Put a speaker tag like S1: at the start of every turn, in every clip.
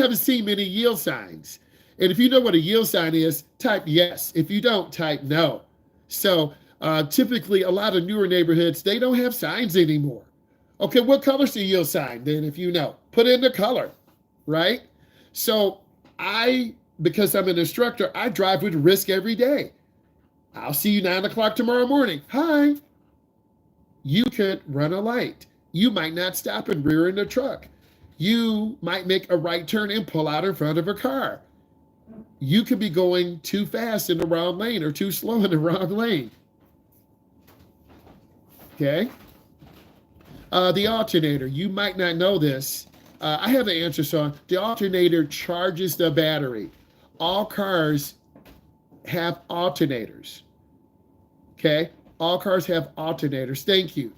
S1: haven't seen many yield signs. And if you know what a yield sign is, type yes. If you don't, type no. So typically, a lot of newer neighborhoods, they don't have signs anymore. Okay, what color's the yield sign? Then if you know, put in the color, right? So because I'm an instructor, I drive with risk every day. I'll see you 9 o'clock tomorrow morning. Hi. You could run a light. You might not stop and rear in the truck. You might make a right turn and pull out in front of a car. You could be going too fast in the wrong lane or too slow in the wrong lane. Okay? The alternator, you might not know this. I have the answer, so the alternator charges the battery. All cars have alternators. Okay? All cars have alternators. Thank you.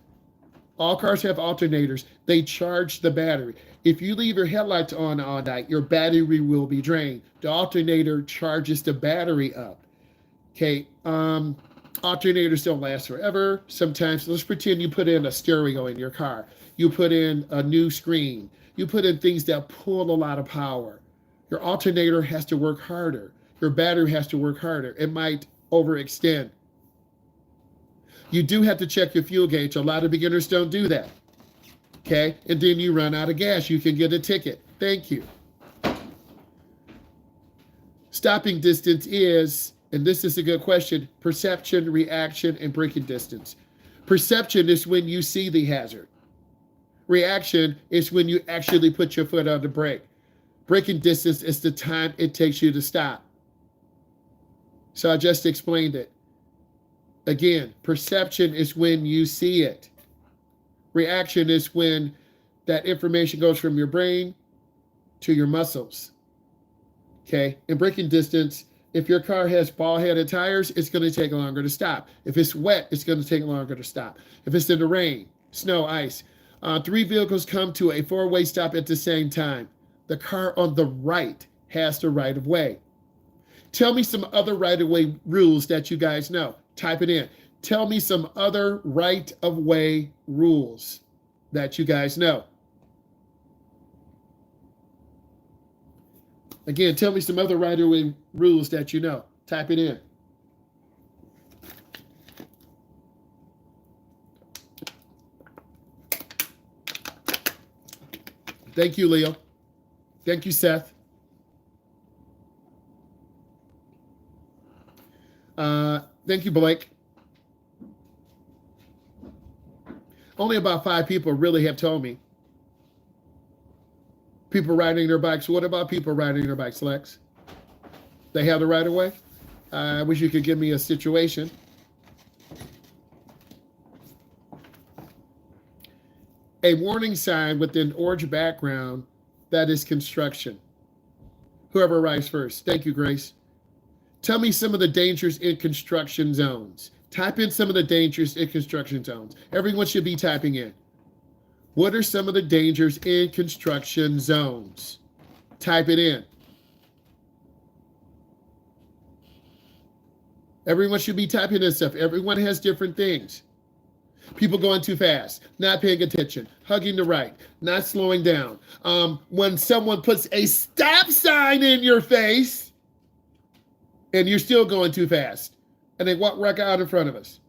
S1: All cars have alternators. They charge the battery. If you leave your headlights on all night, your battery will be drained. The alternator charges the battery up. Okay, alternators don't last forever. Sometimes, let's pretend you put in a stereo in your car. You put in a new screen. You put in things that pull a lot of power. Your alternator has to work harder. Your battery has to work harder. It might overextend. You do have to check your fuel gauge. A lot of beginners don't do that. Okay, and then you run out of gas. You can get a ticket. Thank you. Stopping distance is, and this is a good question, perception, reaction, and braking distance. Perception is when you see the hazard. Reaction is when you actually put your foot on the brake. Braking distance is the time it takes you to stop. So I just explained it. Again, perception is when you see it. Reaction is when that information goes from your brain to your muscles. Okay, and braking distance, if your car has ball-headed tires, it's going to take longer to stop. If it's wet, it's going to take longer to stop. If it's in the rain, snow, ice. 3 vehicles come to a 4-way stop at the same time. The car on the right has the right of way. Tell me some other right-of-way rules that you guys know. Type it in. Tell me some other right-of-way rules that you guys know. Again, tell me some other right-of-way rules that you know. Type it in. Thank you, Leo. Thank you, Seth. Thank you, Blake. Only about 5 people really have told me. People riding their bikes. What about people riding their bikes, Lex? They have the right of way? I wish you could give me a situation. A warning sign with an orange background, that is construction. Whoever writes first. Thank you, Grace. Tell me some of the dangers in construction zones. Type in some of the dangers in construction zones. Everyone should be typing in. What are some of the dangers in construction zones? Type it in. Everyone should be typing this stuff. Everyone has different things. People going too fast, not paying attention, hugging the right, not slowing down. When someone puts a stop sign in your face, and you're still going too fast, and they walk right out in front of us.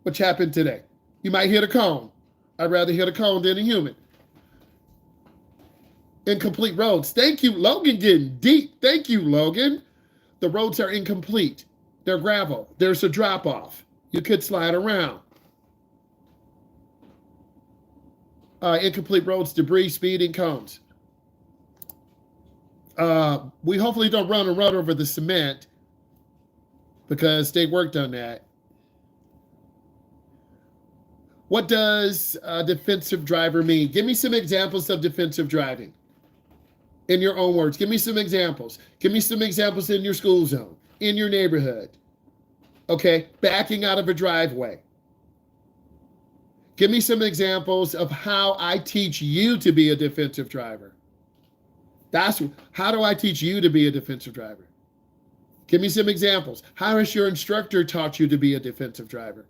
S1: Which happened today? You might hit a cone. I'd rather hit a cone than a human. Incomplete roads. Thank you, Logan, getting deep. Thank you, Logan. The roads are incomplete. They're gravel. There's a drop-off. You could slide around. Incomplete roads, debris, speeding, cones. We hopefully don't run over the cement, because they worked on that. What does defensive driver mean? Give me some examples of defensive driving. In your own words, give me some examples. Give me some examples in your school zone, in your neighborhood. Okay, backing out of a driveway. Give me some examples of how I teach you to be a defensive driver. How do I teach you to be a defensive driver? Give me some examples. How has your instructor taught you to be a defensive driver?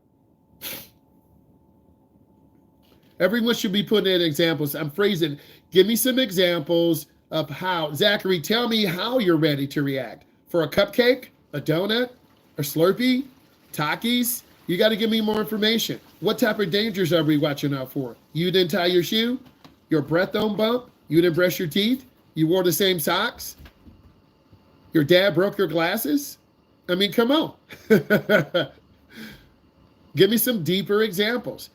S1: Everyone should be putting in examples. I'm phrasing. Give me some examples of how. Zachary, tell me how you're ready to react. For a cupcake, a donut, a Slurpee, Takis? You got to give me more information. What type of dangers are we watching out for? You didn't tie your shoe? Your breath don't bump? You didn't brush your teeth? You wore the same socks? Your dad broke your glasses? I mean, come on. Give me some deeper examples.